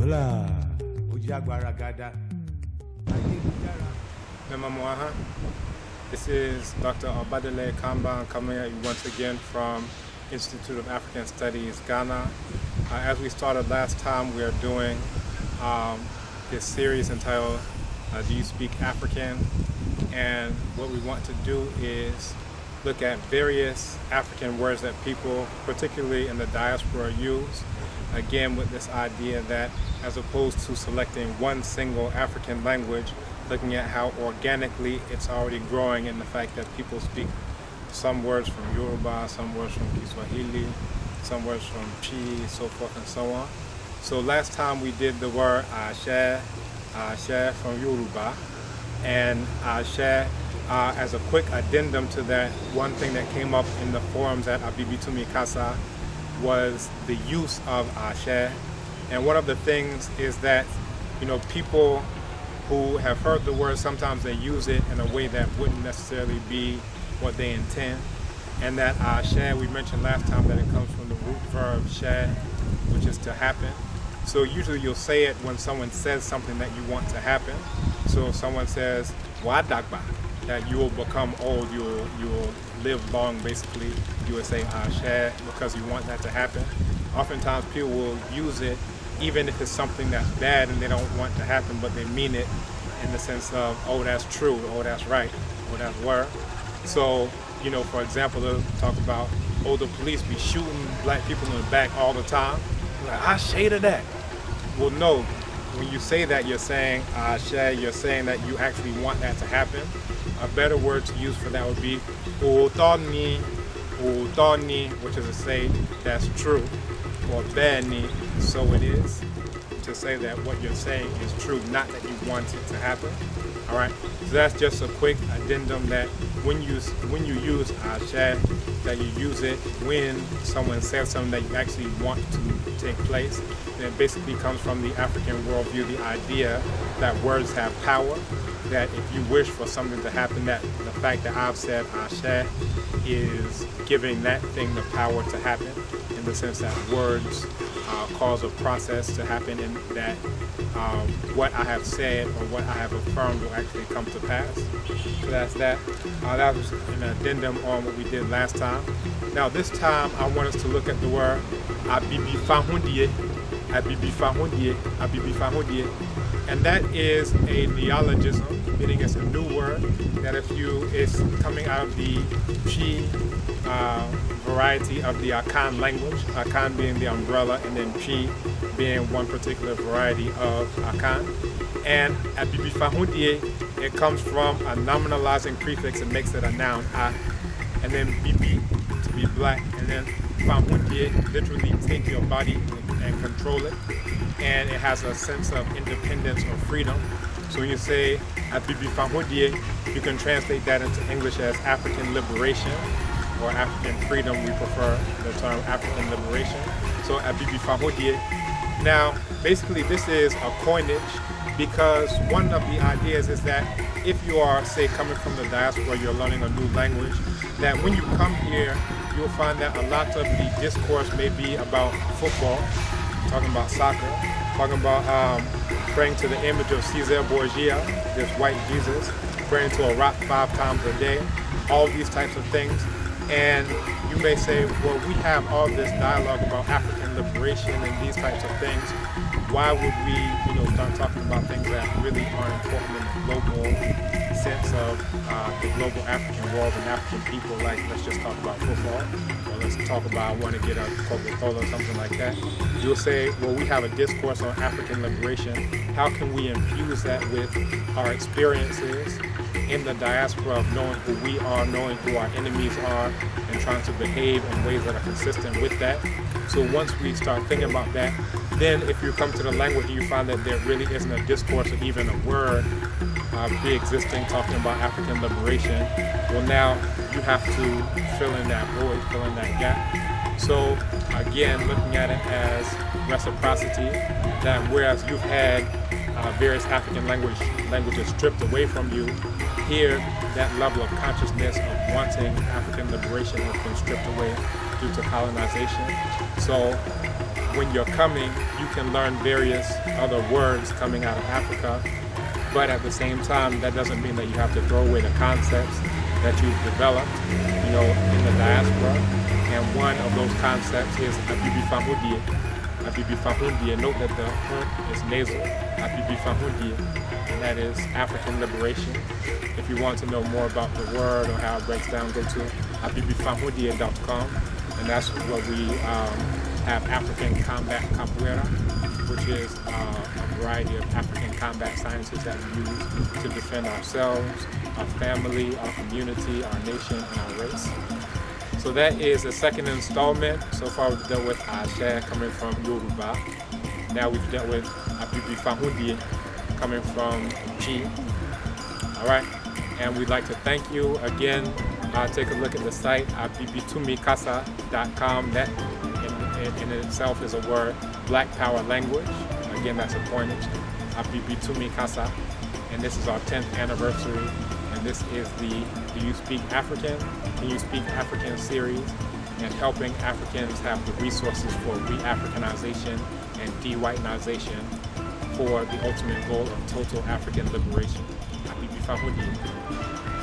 Hola. Ujagbaragada. Memamoaha. This is Dr. Obadele Kamba coming at you once again from Institute of African Studies, Ghana. As we started last time, we are doing this series entitled Do You Speak African? And what we want to do is look at various African words that people, particularly in the diaspora, use. Again, with this idea that as opposed to selecting one single African language, looking at how organically it's already growing in the fact that people speak some words from Yoruba, some words from Kiswahili, some words from Chi, so forth and so on. So last time we did the word Ashe from Yoruba, and Ashe, as a quick addendum to that, one thing that came up in the forums at Abibitumi Kasa was the use of Ashe. And one of the things is that, people who have heard the word, sometimes they use it in a way that wouldn't necessarily be what they intend. And that Ashe, we mentioned last time that it comes from the root verb she, which is to happen. So usually you'll say it when someone says something that you want to happen. So if someone says, Wadagba, that you will become old, you will live long, basically, you would say Ashe because you want that to happen. Oftentimes people will use it even if it's something that's bad and they don't want to happen, but they mean it in the sense of, oh, that's true, oh, that's right, oh, that's word. So, for example, they'll talk about, oh, the police be shooting black people in the back all the time. Like, Ashe to that. Well, no, when you say that, you're saying Ashe, you're saying that you actually want that to happen. A better word to use for that would be Utoni, which is to say that's true, or Beni, so it is, to say that what you're saying is true, not that you want it to happen. All right, so that's just a quick addendum that when you use Ashe, that you use it when someone says something that you actually want to take place. And it basically comes from the African worldview, the idea that words have power, that if you wish for something to happen, that the fact that I've said Ashe is giving that thing the power to happen, in the sense that words cause a process to happen, and that what I have said or what I have affirmed will actually come to pass. So that's that. That was an addendum on what we did last time. Now this time I want us to look at the word Abibifahodie, and that is a neologism, meaning it's a new word that it's coming out of the Chi variety of the Akan language, Akan being the umbrella and then Chi being one particular variety of Akan. And Abibifahodie, it comes from a nominalizing prefix and makes it a noun, a, and then bibi, to be black, and then fahodie, literally take your body and control it. And it has a sense of independence or freedom. So when you say Abibifahodie, you can translate that into English as African liberation or African freedom. We prefer the term African liberation. So Abibifahodie. Now, basically this is a coinage, because one of the ideas is that if you are, say, coming from the diaspora, you're learning a new language, that when you come here, you'll find that a lot of the discourse may be about football, talking about soccer, talking about praying to the image of Caesar Borgia, this white Jesus, praying to a rock 5 times a day, all these types of things. And you may say, well, we have all this dialogue about African liberation and these types of things. Why would we, start talking about things that really are important in the global sense of the global African world and African people? Like, let's just talk about football, or let's talk about, I want to get a Coca-Cola or something like that. You'll say, well, we have a discourse on African liberation. How can we infuse that with our experiences in the diaspora of knowing who we are, knowing who our enemies are, and trying to behave in ways that are consistent with that? So once we start thinking about that, then if you come to the language and you find that there really isn't a discourse or even a word pre-existing talking about African liberation, well, now you have to fill in that void, fill in that gap. So again, looking at it as reciprocity, that whereas you've had various African languages stripped away from you, here that level of consciousness of wanting African liberation has been stripped away due to colonization. So when you're coming, you can learn various other words coming out of Africa, but at the same time, that doesn't mean that you have to throw away the concepts that you've developed, in the diaspora. And one of those concepts is Abibifahodie. Abibifahodie. Note that the is nasal. Abibifahodie, and that is African liberation. If you want to know more about the word or how it breaks down, go to abibifahodie.com, and that's where we have African combat capoeira, which is a variety of African combat sciences that we use to defend ourselves, our family, our community, our nation, and our race. So that is the second installment. So far we've dealt with Ashe coming from Yoruba. Now we've dealt with Abibifahodie coming from Chi. Alright, and we'd like to thank you again. Take a look at the site, Abibitumikasa.com. That in itself is a word, Black Power language. Again, that's a coinage, Abibitumi Kasa. And this is our 10th anniversary. And this is the Do You Speak African? Can You Speak African series, and helping Africans have the resources for re-Africanization and de-whitenization for the ultimate goal of total African liberation. Abibifahodie.